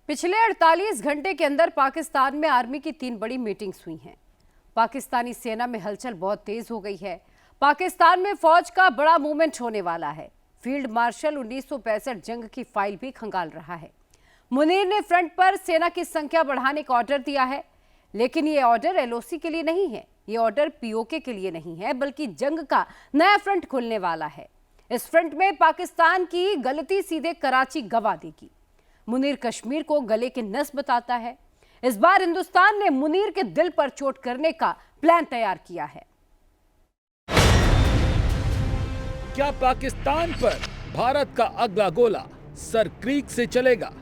पिछले 48 घंटे के अंदर पाकिस्तान में आर्मी की 3 बड़ी मीटिंग्स हुई हैं। पाकिस्तानी सेना में हलचल बहुत तेज हो गई है। पाकिस्तान में फौज का बड़ा मूवमेंट होने वाला है। फील्ड मार्शल 1965 जंग की फाइल भी खंगाल रहा है। मुनीर ने फ्रंट पर सेना की संख्या बढ़ाने का ऑर्डर दिया है, लेकिन ये ऑर्डर एलओसी के लिए नहीं है। ये ऑर्डर पीओके के लिए नहीं है, बल्कि जंग का नया फ्रंट खुलने वाला है। इस फ्रंट में पाकिस्तान की गलती सीधे कराची गवा देगी। मुनीर कश्मीर को गले के नस बताता है। इस बार हिंदुस्तान ने मुनीर के दिल पर चोट करने का प्लान तैयार किया है। क्या पाकिस्तान पर भारत का अगला गोला सर क्रीक से चलेगा?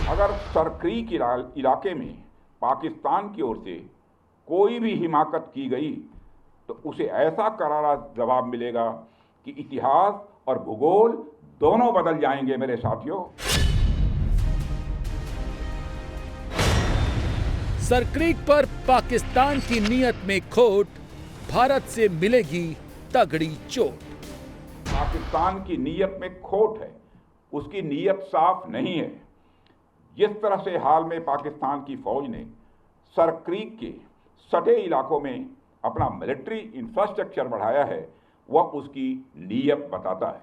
अगर सर क्रीक इलाके में पाकिस्तान की ओर से कोई भी हिमाकत की गई तो उसे ऐसा करारा जवाब मिलेगा कि इतिहास और भूगोल दोनों बदल जाएंगे मेरे साथियों। सर क्रीक पर पाकिस्तान की नीयत में खोट, भारत से मिलेगी तगड़ी चोट। पाकिस्तान की नीयत में खोट है, उसकी नीयत साफ नहीं है। जिस तरह से हाल में पाकिस्तान की फौज ने सर क्रीक के सटे इलाकों में अपना मिलिट्री इंफ्रास्ट्रक्चर बढ़ाया है, वह उसकी नीयत बताता है।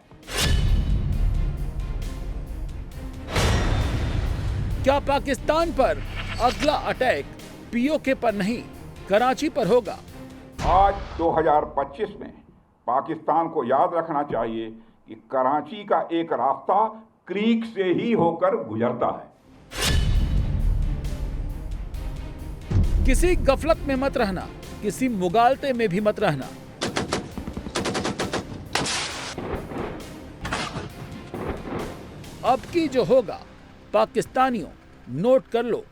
क्या पाकिस्तान पर अगला अटैक पीओके पर नहीं, कराची पर होगा? आज 2025 में पाकिस्तान को याद रखना चाहिए कि कराची का एक रास्ता क्रीक से ही होकर गुजरता है। किसी गफलत में मत रहना, किसी मुगालते में भी मत रहना। अब की जो होगा, पाकिस्तानियों नोट कर लो,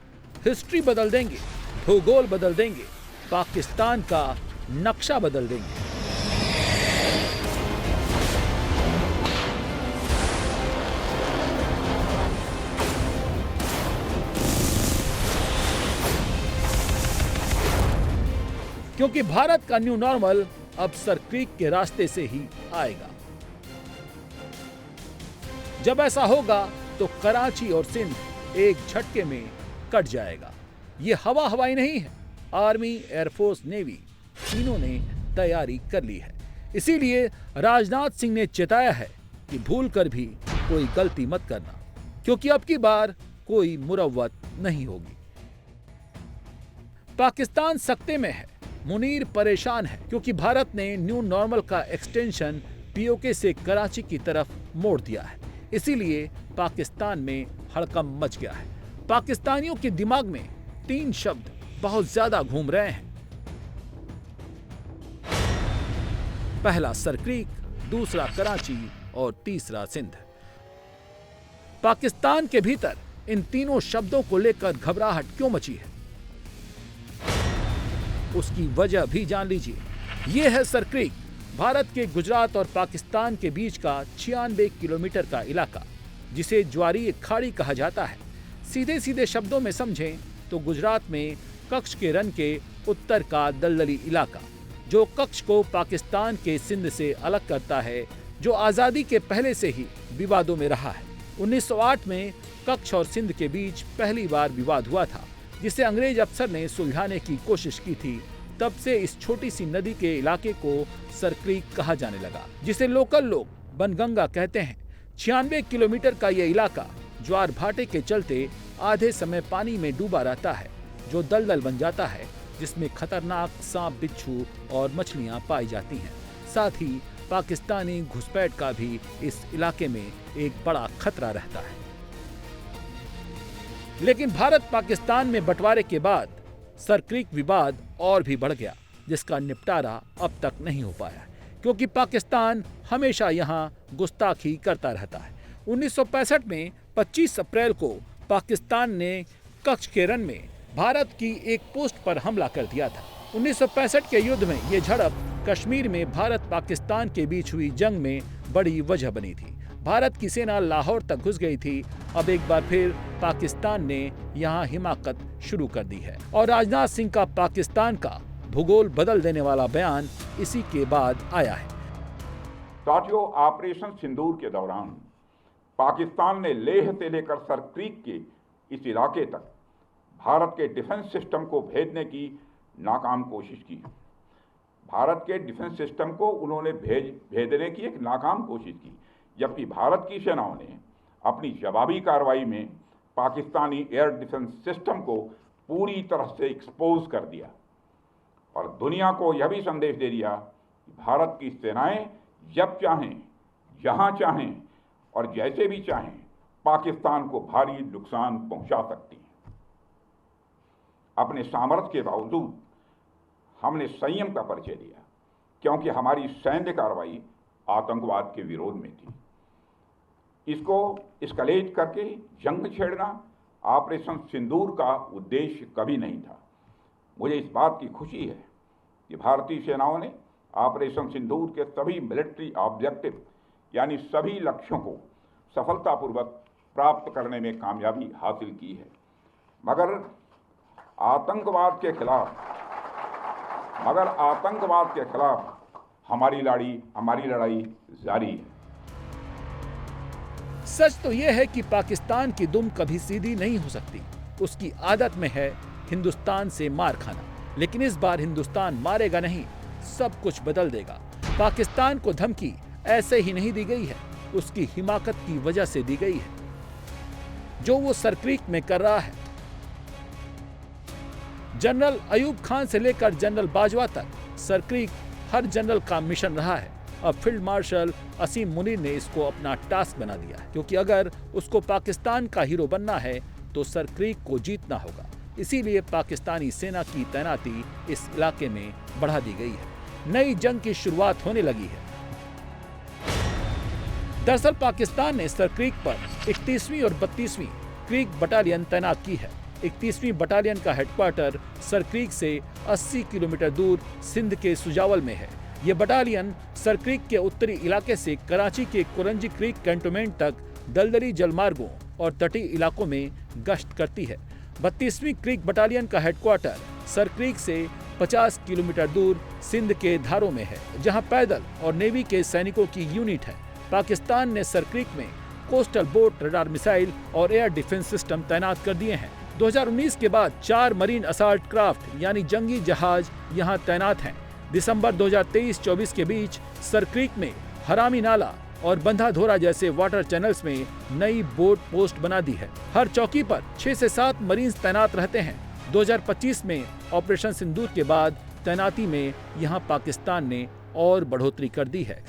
हिस्ट्री बदल देंगे, भूगोल बदल देंगे, पाकिस्तान का नक्शा बदल देंगे। क्योंकि भारत का न्यू नॉर्मल अब सर क्रीक के रास्ते से ही आएगा। जब ऐसा होगा तो कराची और सिंध एक झटके में कट जाएगा। ये हवाई नहीं है, आर्मी, एयरफोर्स, नेवी तीनों ने तैयारी कर ली है। इसीलिए राजनाथ सिंह ने चेताया है कि भूल कर भी कोई गलती मत करना, क्योंकि अब की बार कोई मुरव्वत नहीं होगी। पाकिस्तान सकते में है, मुनीर परेशान है, क्योंकि भारत ने न्यू नॉर्मल का एक्सटेंशन पीओके से कराची की तरफ मोड़ दिया है। इसीलिए पाकिस्तान में हड़कंप मच गया है। पाकिस्तानियों के दिमाग में 3 शब्द बहुत ज्यादा घूम रहे हैं। पहला सर क्रीक, दूसरा कराची और तीसरा सिंध। पाकिस्तान के भीतर इन तीनों शब्दों को लेकर घबराहट क्यों मची है, उसकी वजह भी जान लीजिए। यह है सर क्रीक, भारत के गुजरात और पाकिस्तान के बीच का 96 किलोमीटर का इलाका, जिसे ज्वारीय खाड़ी कहा जाता है। सीधे सीधे शब्दों में समझें तो गुजरात में कच्छ के रन के उत्तर का दलदली इलाका, जो कच्छ को पाकिस्तान के सिंध से अलग करता है, जो आज़ादी के पहले से ही विवादों में रहा है। 1908 में कच्छ और सिंध के बीच पहली बार विवाद हुआ था, जिसे अंग्रेज अफसर ने सुलझाने की कोशिश की थी। तब से इस छोटी सी नदी के इलाके को सर क्रीक कहा जाने लगा, जिसे लोकल लोग बनगंगा कहते हैं। 96 किलोमीटर का यह इलाका ज्वार भाटे के चलते आधे समय पानी में डूबा रहता है, जो दलदल बन जाता है, जिसमें खतरनाक सांप, बिच्छू और मछलियां पाई जाती हैं। साथ ही पाकिस्तानी घुसपैठ का भी इस इलाके में एक बड़ा खतरा रहता है। लेकिन भारत पाकिस्तान में बंटवारे के बाद सर क्रीक विवाद और भी बढ़ गया, जिसका निपटारा अब तक नहीं हो पाया, क्योंकि पाकिस्तान हमेशा यहां गुस्ताखी करता रहता है। 1965 में 25 अप्रैल को पाकिस्तान ने कच्छ के रन में भारत की एक पोस्ट पर हमला कर दिया था। 1965 के युद्ध में ये झड़प कश्मीर में भारत पाकिस्तान के बीच हुई जंग में बड़ी वजह बनी थी। भारत की सेना लाहौर तक घुस गई थी। अब एक बार फिर पाकिस्तान ने यहां हिमाकत शुरू कर दी है, और राजनाथ सिंह का पाकिस्तान का भूगोल बदल देने वाला बयान इसी के बाद आया है। साथियों, ऑपरेशन सिंदूर के दौरान पाकिस्तान ने लेह से लेकर सर क्रीक के इस इलाके तक भारत के डिफेंस सिस्टम को भेजने की नाकाम कोशिश की। भारत के डिफेंस सिस्टम को उन्होंने भेजने की एक नाकाम कोशिश की, जबकि भारत की सेनाओं ने अपनी जवाबी कार्रवाई में पाकिस्तानी एयर डिफेंस सिस्टम को पूरी तरह से एक्सपोज कर दिया और दुनिया को यह भी संदेश दे दिया कि भारत की सेनाएं जब चाहें, जहां चाहें और जैसे भी चाहें पाकिस्तान को भारी नुकसान पहुंचा सकती हैं। अपने सामर्थ्य के बावजूद हमने संयम का परिचय दिया, क्योंकि हमारी सैन्य कार्रवाई आतंकवाद के विरोध में थी। इसको एस्केलेट करके जंग छेड़ना ऑपरेशन सिंदूर का उद्देश्य कभी नहीं था। मुझे इस बात की खुशी है कि भारतीय सेनाओं ने ऑपरेशन सिंदूर के सभी मिलिट्री ऑब्जेक्टिव यानी सभी लक्ष्यों को सफलतापूर्वक प्राप्त करने में कामयाबी हासिल की है। मगर आतंकवाद के खिलाफ हमारी लड़ाई जारी है। सच तो यह है कि पाकिस्तान की दुम कभी सीधी नहीं हो सकती। उसकी आदत में है हिंदुस्तान से मार खाना, लेकिन इस बार हिंदुस्तान मारेगा नहीं, सब कुछ बदल देगा। पाकिस्तान को धमकी ऐसे ही नहीं दी गई है, उसकी हिमाकत की वजह से दी गई है। जो वो सरक्रीक में कर रहा है, जनरल अयूब खान से लेकर जनरल बाजवा तक सरक्रीक हर जनरल का मिशन रहा है। अब फील्ड मार्शल असीम मुनीर ने इसको अपना टास्क बना दिया है, क्योंकि अगर उसको पाकिस्तान का हीरो बनना है तो सरक्रीक को जीतना होगा। इसीलिए पाकिस्तानी सेना की तैनाती इस इलाके में बढ़ा दी गई है। नई जंग की शुरुआत होने लगी है। दरअसल पाकिस्तान ने सरक्रीक पर 31वीं और 32वीं क्रीक बटालियन तैनात की है। 31वीं बटालियन का हेडक्वार्टर सरक्रीक से 80 किलोमीटर दूर सिंध के सुजावल में है। ये बटालियन सरक्रीक के उत्तरी इलाके से कराची के कुरंजी क्रीक कैंटोनमेंट तक दलदली जलमार्गों और तटीय इलाकों में गश्त करती है। 32वीं क्रीक बटालियन का हेडक्वार्टर सरक्रीक से 50 किलोमीटर दूर सिंध के धारों में है, जहां पैदल और नेवी के सैनिकों की यूनिट है। पाकिस्तान ने सरक्रीक में कोस्टल बोट, रडार मिसाइल और एयर डिफेंस सिस्टम तैनात कर दिए हैं। 2019 के बाद 4 मरीन असाल्ट क्राफ्ट यानी जंगी जहाज यहां तैनात हैं। दिसंबर 2023-24 के बीच सरक्रीक में हरामी नाला और बंधाधोरा जैसे वाटर चैनल्स में नई बोट पोस्ट बना दी है। हर चौकी पर 6 से 7 मरीन्स तैनात रहते हैं। 2025 में ऑपरेशन सिंदूर के बाद तैनाती में यहां पाकिस्तान ने और बढ़ोतरी कर दी है।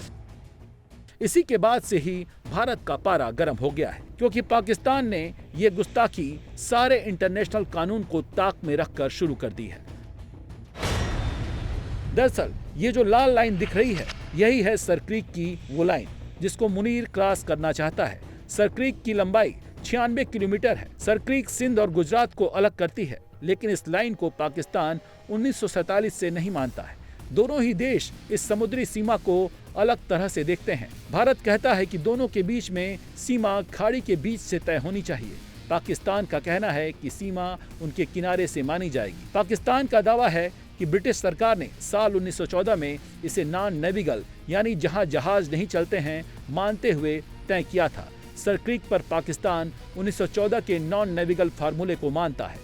इसी के बाद से ही भारत का पारा गर्म हो गया है, क्योंकि पाकिस्तान ने ये गुस्ताखी सारे इंटरनेशनल कानून को ताक में रखकर शुरू कर दी है। दरअसल ये जो लाल लाइन दिख रही है, यही है सरक्रीक की वो लाइन जिसको मुनीर क्रॉस करना चाहता है। सरक्रीक की लंबाई 96 किलोमीटर है। सरक्रीक सिंध और गुजरात को अलग करती है, लेकिन इस लाइन को पाकिस्तान 1947 से नहीं मानता है। दोनों ही देश इस समुद्री सीमा को अलग तरह से देखते हैं। भारत कहता है कि दोनों के बीच में सीमा खाड़ी के बीच से तय होनी चाहिए। पाकिस्तान का कहना है कि सीमा उनके किनारे से मानी जाएगी। पाकिस्तान का दावा है कि ब्रिटिश सरकार ने साल 1914 में इसे नॉन नेविगल यानी जहां जहाज नहीं चलते हैं मानते हुए तय किया था। सरक्रीक पर पाकिस्तान 1914 के नॉन नेविगल फार्मूले को मानता है।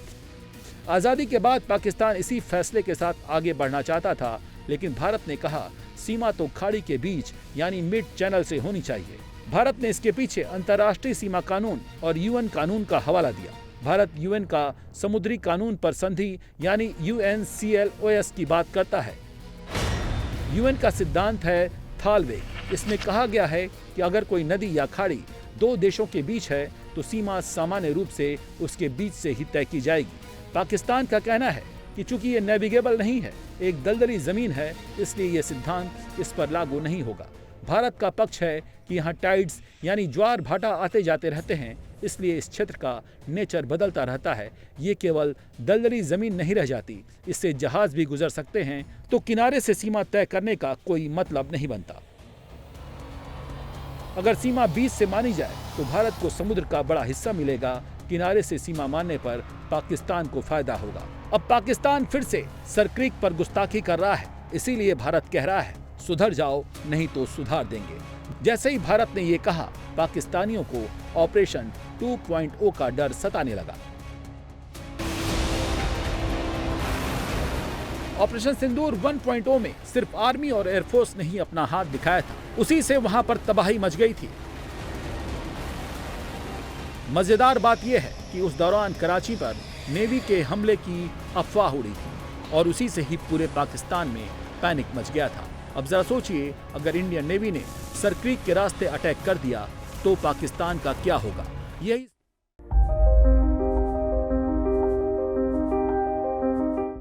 आज़ादी के बाद पाकिस्तान इसी फैसले के साथ आगे बढ़ना चाहता था, लेकिन भारत ने कहा सीमा तो खाड़ी के बीच यानी मिड चैनल से होनी चाहिए। भारत ने इसके पीछे अंतर्राष्ट्रीय सीमा कानून और यूएन कानून का हवाला दिया। भारत यूएन का समुद्री कानून पर संधि यानी UNCLOS की बात करता है। यूएन का सिद्धांत है थालवे। इसमें कहा गया है कि अगर कोई नदी या खाड़ी दो देशों के बीच है तो सीमा सामान्य रूप से उसके बीच से ही तय की जाएगी। पाकिस्तान का कहना है कि चूंकि ये नेविगेबल नहीं है, एक दलदली जमीन है, इसलिए ये सिद्धांत इस पर लागू नहीं होगा। भारत का पक्ष है कि यहाँ टाइड्स यानी ज्वार भाटा आते जाते रहते हैं, इसलिए इस क्षेत्र का नेचर बदलता रहता है। ये केवल दलदली जमीन नहीं रह जाती, इससे जहाज भी गुजर सकते हैं, तो किनारे से सीमा तय करने का कोई मतलब नहीं बनता। अगर सीमा बीच से मानी जाए तो भारत को समुद्र का बड़ा हिस्सा मिलेगा। किनारे से सीमा मानने पर पाकिस्तान को फायदा होगा। अब पाकिस्तान फिर से सरक्रीक पर गुस्ताखी कर रहा है, इसीलिए भारत कह रहा है सुधर जाओ नहीं तो सुधार देंगे। जैसे ही भारत ने ये कहा, पाकिस्तानियों को ऑपरेशन 2.0 का डर सताने लगा। ऑपरेशन सिंदूर 1.0 में सिर्फ आर्मी और एयरफोर्स ने ही अपना हाथ दिखाया था, उसी से वहां पर तबाही मच गई थी। मजेदार बात यह है कि उस दौरान कराची पर नेवी के हमले की अफवाह उड़ी थी और उसी से ही पूरे पाकिस्तान में पैनिक मच गया था। अब जरा सोचिए, अगर इंडियन नेवी ने सरक्रीक के रास्ते अटैक कर दिया तो पाकिस्तान का क्या होगा। यही